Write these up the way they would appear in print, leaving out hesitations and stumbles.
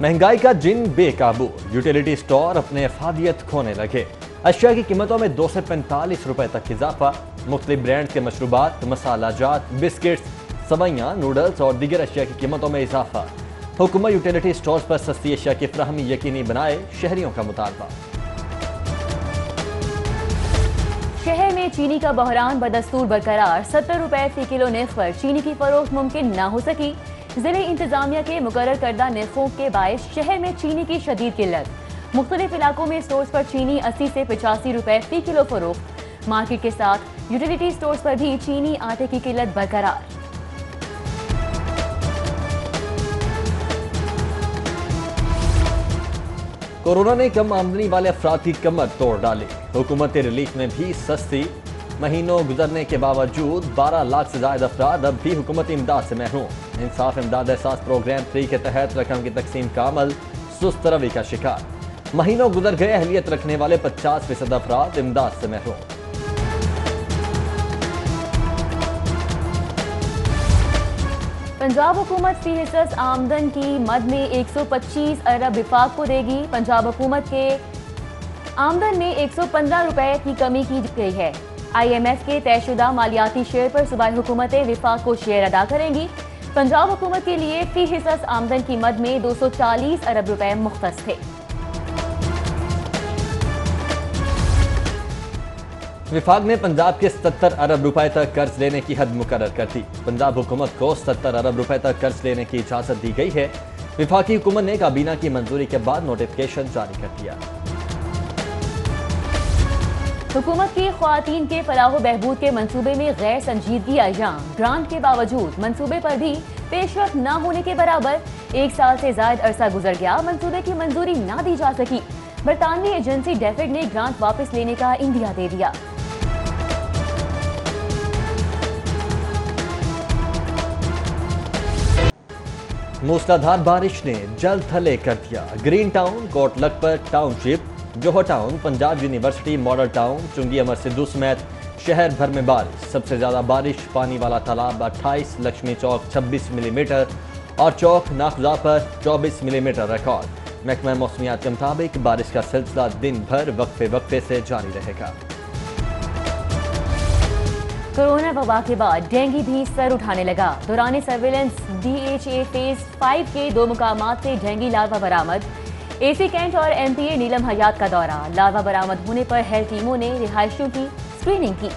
महंगाई का जिन बेकाबू, यूटिलिटी स्टोर अपने अफादियत खोने लगे। अशिया की कीमतों में 2 से 45 रुपए तक इजाफा। मुख्तलिफ ब्रांड के मशरूबात, मसालाजात, बिस्किट्स, सवैयाँ, नूडल्स और दीगर अशिया की कीमतों में इजाफा। हुकूमत यूटिलिटी स्टोर्स पर सस्ती अशिया की फराहमी यकीनी बनाए, शहरियों का मुतालबा। शहर में चीनी का बहरान बदस्तूर बरकरार। 70 रुपए फी किलो निर्ख पर चीनी की फरोख्त मुमकिन न हो सकी। जिले इंतजामिया के मुकर्रर करदा निर्खों के बायस शहर में चीनी की शदीद किल्लत। मुख्तलिफ इलाकों में स्टोर्स पर चीनी 80 से 85 रुपए फी किलो फरोख्त। मार्केट के साथ यूटिलिटी स्टोर्स पर भी चीनी आटे की किल्लत बरकरार। कोरोना ने कम आमदनी वाले अफराद की कमर तोड़ डाली। हुकूमत रिलीफ में भी सस्ती। महीनों गुजरने के बावजूद 12 लाख से ज्यादा अफराद अब भी हुकूमती इमदाद से महरूम। इंसाफ इमदाद एहसास प्रोग्राम 3 के तहत रकम की तकसीम का अमल सुस्त रवि का शिकार। महीनों गुजर गए, अहलियत रखने वाले 50% अफराद इमदाद से महरूम। पंजाब हुकूमत फी हिस्स आमदन की मद में 125 अरब विफाक को देगी। पंजाब हुकूमत के आमदन में 115 रुपए की कमी की गई है। IMF के तयशुदा मालियाती शेयर पर सूबाई हुकूमतें विफाक को शेयर अदा करेंगी। पंजाब हुकूमत के लिए फी हिस्स आमदन की मद में 240 अरब रुपए मुख्तस थे। विफाक ने पंजाब के 70 अरब रुपए तक कर्ज लेने की हद मुकर्रर कर दी। पंजाब हुकूमत को 70 अरब रुपए तक कर्ज लेने की इजाजत दी गई है। विफाकी हुकूमत ने काबीना की मंजूरी के बाद नोटिफिकेशन जारी कर दिया। हुकूमत की ख्वातीन के फलाह बहबूद के मंसूबे में गैर संजीदगी आया। ग्रांट के बावजूद मंसूबे पर भी पेशरफ न होने के बराबर 1 साल से ज्यादा अरसा गुजर गया, मंसूबे की मंजूरी न दी जा सकी। बरतानवी एजेंसी डेफिड ने ग्रांट वापस लेने का इंदिया दे दिया। मूसलाधार बारिश ने जल थले कर दिया। Green town, Kot Lakhpat township, Johar town, Punjab university model town, Chungi Amar Sidhu समेत शहर भर में बारिश। सबसे ज्यादा बारिश पानी वाला तालाब 28, लक्ष्मी चौक 26 मिलीमीटर और चौक नाखुदा पर 24 मिलीमीटर रिकॉर्ड। महकमा मौसमियात के मुताबिक बारिश का सिलसिला दिन भर वक्फे से जारी रहेगा। कोरोना वबा के बाद डेंगू भी सर उठाने लगा। दौरान सर्विलेंस DHA फेज 5 के 2 मुकामात से डेंगू लार्वा बरामद। AC कैंट और MPA नीलम हयात का दौरा। लार्वा बरामद होने पर हेल्थ टीमों ने रिहायशियों की स्क्रीनिंग की।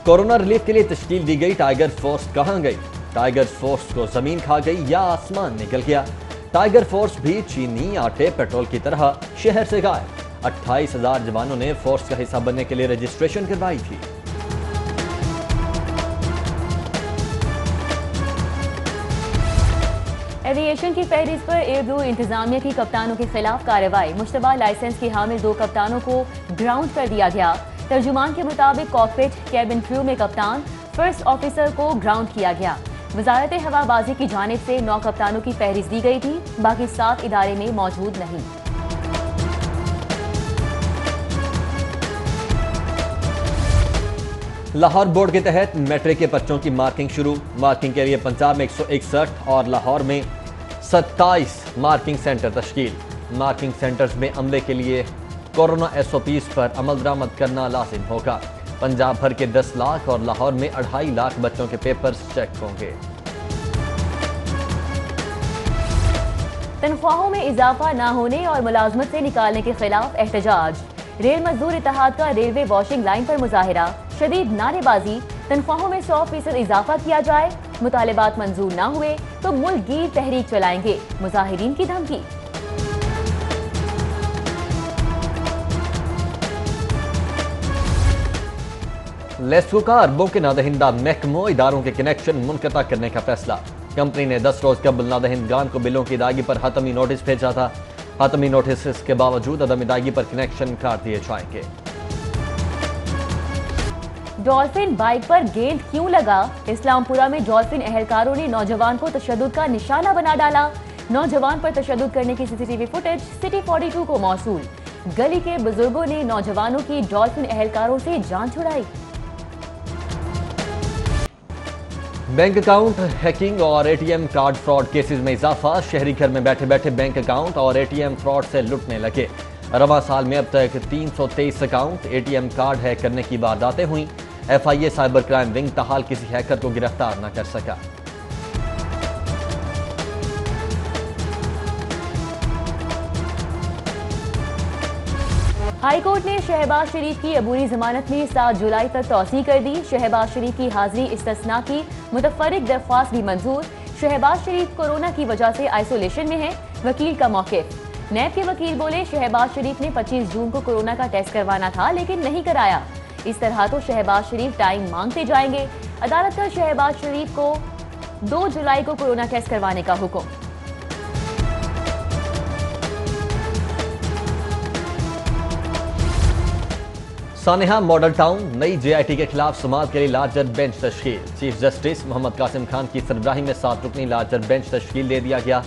कोरोना रिलीफ के लिए तश्कील दी गई टाइगर फोर्स कहां गई? टाइगर फोर्स को जमीन खा गई या आसमान निकल गया? टाइगर फोर्स भी चीनी, आटे, पेट्रोल की तरह शहर से गायब। 28,000 जवानों ने फोर्स का हिस्सा बनने के लिए रजिस्ट्रेशन करवाई थी। एविएशन की फहरिस्त पर एयर ब्लू इंतजामिया की कप्तानों के खिलाफ कार्रवाई। मुश्तबा लाइसेंस की हामिल 2 कप्तानों को ग्राउंड कर दिया गया। तर्जुमान के मुताबिक कॉकपिट, कैबिन क्रू में कप्तान, फर्स्ट ऑफिसर को ग्राउंड किया गया। वजारत हवाबाजी की जानिब से 9 कप्तानों की फहरिस्त दी गई थी, बाकी 7 इदारे में मौजूद नहीं। लाहौर बोर्ड के तहत मैट्रिक के बच्चों की मार्किंग शुरू। मार्किंग के लिए पंजाब में 161 और लाहौर में 27 मार्किंग सेंटर तश्कील। मार्किंग सेंटर्स में अमले के लिए कोरोना SOPs पर अमल दरामद करना लाजिम होगा। पंजाब भर के 10 लाख और लाहौर में 2.5 लाख बच्चों के पेपर्स चेक होंगे। तनख्वाहों में इजाफा न होने और मुलाजमत से निकालने के खिलाफ एहतजाज। रेल मजदूर इत्तेहाद का रेलवे वॉशिंग लाइन पर मुजाहिरा। शदीद नारेबाजी। तनख्वाहों में 100% इजाफा किया जाए। मुतालिबात मंजूर न हुए तो मुल्क गिर तहरीक चलाएंगे। मुजाहिरीन की धमकी। लेस्को का अरबों के नादहिंदा महकमों इदारों के कनेक्शन मुनक़ता करने का फैसला। कंपनी ने 10 रोज कबल नादहिंदगान को बिलों की अदायगी पर हतमी नोटिस भेजा था। हतमी नोटिस के बावजूद अदम अदायगी पर कनेक्शन काट दिए जाएंगे। डॉल्फिन बाइक पर गेंद क्यों लगा? इस्लामपुरा में डॉल्फिन एहलकारों ने नौजवान को तशद्दुद का निशाना बना डाला। नौजवान पर तशद्दुद करने की CCTV फुटेज सिटी 42 को मौसूल। गली के बुजुर्गों ने नौजवानों की डॉल्फिन एहलकारों से जान छुड़ाई। बैंक अकाउंट हैकिंग और एटीएम कार्ड फ्रॉड केसेस में इजाफा। शहरी घर में बैठे बैठे बैंक अकाउंट और एटीएम फ्रॉड से लुटने लगे। रवां साल में अब तक 323 अकाउंट एटीएम कार्ड हैक करने की वारदातें हुई। एफआईए साइबर क्राइम विंग ताहाल किसी हैकर को गिरफ्तार न कर सका। हाईकोर्ट ने शहबाज शरीफ की अबूरी जमानत में 7 जुलाई तक तौसीह कर दी। शहबाज शरीफ की हाजिरी इस्तिस्ना की मुतफर्रिक दरख्वास्त भी मंजूर। शहबाज शरीफ कोरोना की वजह से आइसोलेशन में है, वकील का मौकिफ। नैब के वकील बोले शहबाज शरीफ ने 25 जून को कोरोना का टेस्ट करवाना था लेकिन नहीं कराया। इस तरह तो शहबाज शरीफ टाइम मांगते जाएंगे। अदालत का शहबाज शरीफ को 2 जुलाई को कोरोना टेस्ट करवाने का हुक्म। सानेहा मॉडल टाउन नई जेआईटी के खिलाफ समाअत के लिए लार्जर बेंच तश्कील। चीफ जस्टिस मोहम्मद कासिम खान की सरबराही में 7 रुकनी लार्जर बेंच तश्कील दे दिया गया।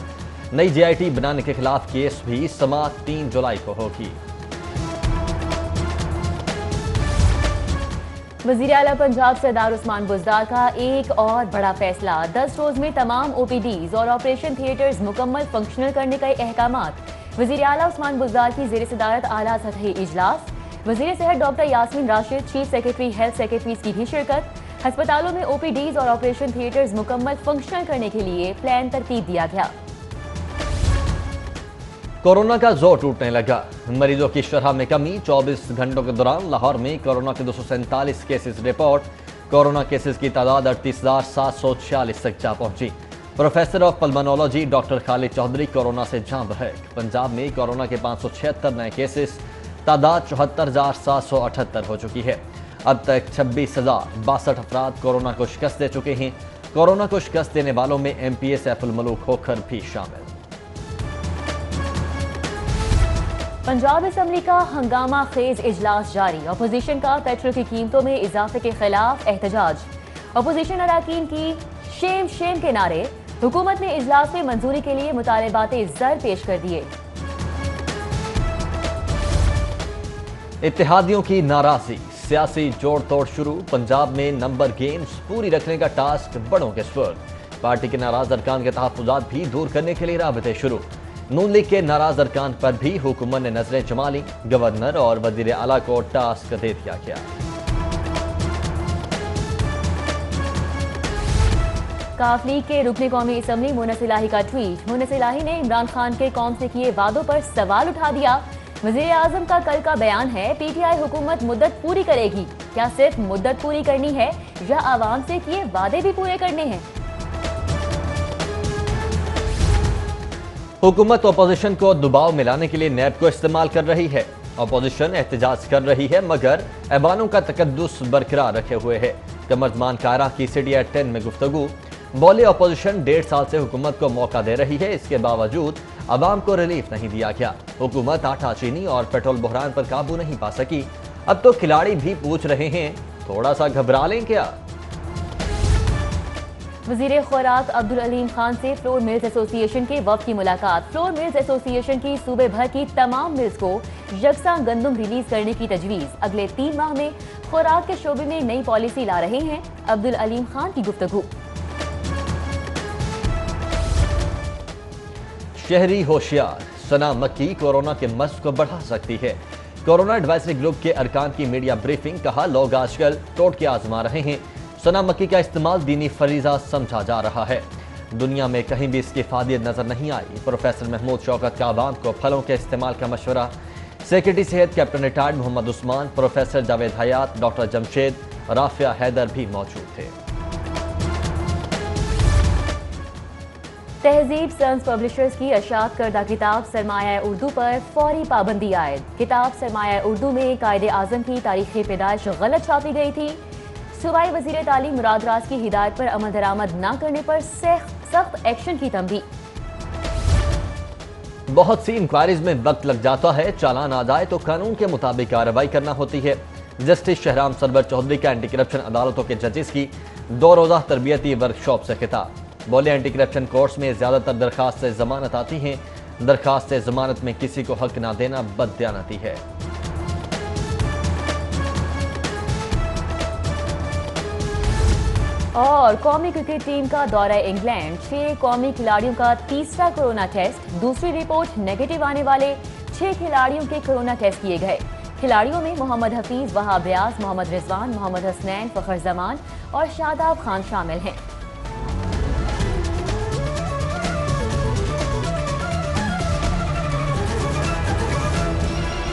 नई जेआईटी बनाने के खिलाफ केस भी समाअत 3 जुलाई को होगी। वजीर आला पंजाब सरदार उस्मान बुज़दार का एक और बड़ा फैसला। 10 रोज में तमाम ओपीडीज और ऑपरेशन थिएटर्स मुकम्मल फंक्शनल करने का अहकामात। वजीर आला उस्मान बुज़दार की ज़ेर सदारत आला सतही इजलास। वजीर सेहत doctor Yasmeen Rashid, chief secretary health secretaries की भी शिरकत। अस्पतालों में ओपीडीज और ऑपरेशन थिएटर्स मुकम्मल फंक्शनल करने के लिए प्लान तरतीब दिया गया। कोरोना का जोर टूटने लगा। मरीजों की शरह में कमी। 24 घंटों के दौरान लाहौर में कोरोना के 247 केसेस रिपोर्ट। कोरोना केसेस की तादाद 38,746 तक जा पहुंची। Professor of pulmonology doctor Khalid Chaudhry corona से जान बहक। पंजाब में कोरोना के 576 नए केसेस, तादाद 74,778 हो चुकी है। अब तक 26,062 अफराद कोरोना को शिकस्त दे चुके हैं। कोरोना को शिकस्त देने वालों में एमपीए सैफुल मलूक खोखर भी शामिल। पंजाब असम्बली का हंगामा खेज इजलास जारी। अपोजिशन का पेट्रोल की कीमतों में इजाफे के खिलाफ एहतजाज। अपोजिशन अरकान की शेम शेम के नारे। हुकूमत ने इजलास में मंजूरी के लिए मुतालबाते ज़र पेश कर दिए। इत्तेहादियों की नाराजगी, सियासी जोड़ तोड़ शुरू। पंजाब में नंबर गेम्स पूरी रखने का टास्क बड़ों के सुपुर्द। पार्टी के नाराज अरकान के तहफ्फुजात भी दूर करने के लिए राबते शुरू। नून लीग के नाराज अरकान पर भी हुकूमत ने नजरें जमा ली। गवर्नर और वजीर आला को टास्क दे दिया गया। काफ लीग के रुकने कौमी असम्बली मुनस इलाही का ट्वीट। मुनस इलाही ने इमरान खान के कौम से किए वादों पर सवाल उठा दिया। वजीर आजम का कल का बयान है पीटीआई हुकूमत मुद्दत पूरी करेगी। क्या सिर्फ मुद्दत पूरी करनी है या आवाम से किए वादे भी पूरे करने हैं? हुकूमत अपोजिशन को दबाव में लाने के लिए नैब को इस्तेमाल कर रही है। अपोजिशन एहतजाज कर रही है मगर ऐवानों का तकद्दुस बरकरार रखे हुए है। कमरजमान कायरा की सिटी 10 में गुफ्तगू। बोले अपोजिशन 1.5 साल से हुकूमत को मौका दे रही है, इसके बावजूद अवाम को रिलीफ नहीं दिया गया। हुकूमत आटा, चीनी और पेट्रोल बहरान पर काबू नहीं पा सकी। अब तो खिलाड़ी भी पूछ रहे हैं थोड़ा सा घबरा लें क्या। वजीर खुराक अब्दुल अलीम खान से फ्लोर मिल्स एसोसिएशन के वफ़द की मुलाकात। फ्लोर मिल्स एसोसिएशन की सूबे भर की तमाम मिल्स को यकसा गंदम रिलीज करने की तजवीज़। अगले 3 माह में खुराक के शोबे में नई पॉलिसी ला रहे हैं। अब्दुल अलीम खान की गुफ्तगू। शहरी होशियार, सना मक्की कोरोना के मर्ज को बढ़ा सकती है। कोरोना एडवाइजरी ग्रुप के अरकान की मीडिया ब्रीफिंग। कहा लोग आजकल टोटके आजमा रहे हैं। सना मक्की का इस्तेमाल दीनी फरीजा समझा जा रहा है। दुनिया में कहीं भी इसकी फादियत नजर नहीं आई। प्रोफेसर महमूद शौकत का आवाम को फलों के इस्तेमाल का मशवरा। सेक्रेटरी सेहत captain retired Mohammad Usman, professor Javed Hayat, doctor Jamshed, Rafia Haider भी मौजूद थे। तहजीब सन्स पब्लिशर्स की अशात करदा किताब सरमाया उर्दू पर फौरी पाबंदी आयद। किताब सरमाया उर्दू में कायदे आजम की तारीख पैदाइश गलत छापी गई थी। सूबाई वजीर तालीम मुराद राज की हिदायत पर अमल दरामद न करने पर सख्त एक्शन की तंबीह। बहुत सी इंक्वायरीज में वक्त लग जाता है। चालान आ जाए तो कानून के मुताबिक कार्रवाई करना होती है। जस्टिस शहराम सरवर चौधरी का एंटी करप्शन अदालतों के जजेस की 2 रोजा तरबियती वर्कशॉप से खिताब। बोले एंटी करप्शन कोर्स में ज्यादातर दरखास्त से जमानत आती हैं। दरखास्त से जमानत में किसी को हक ना देना बददियानती है। और कौमी क्रिकेट टीम का दौरा इंग्लैंड, 6 कौमी खिलाड़ियों का तीसरा कोरोना टेस्ट। दूसरी रिपोर्ट नेगेटिव आने वाले 6 खिलाड़ियों के कोरोना टेस्ट किए गए। खिलाड़ियों में मोहम्मद हफीज, वहाब रियाज, मोहम्मद रिजवान, मोहम्मद हसनैन, फखर जमान और शादाब खान शामिल हैं।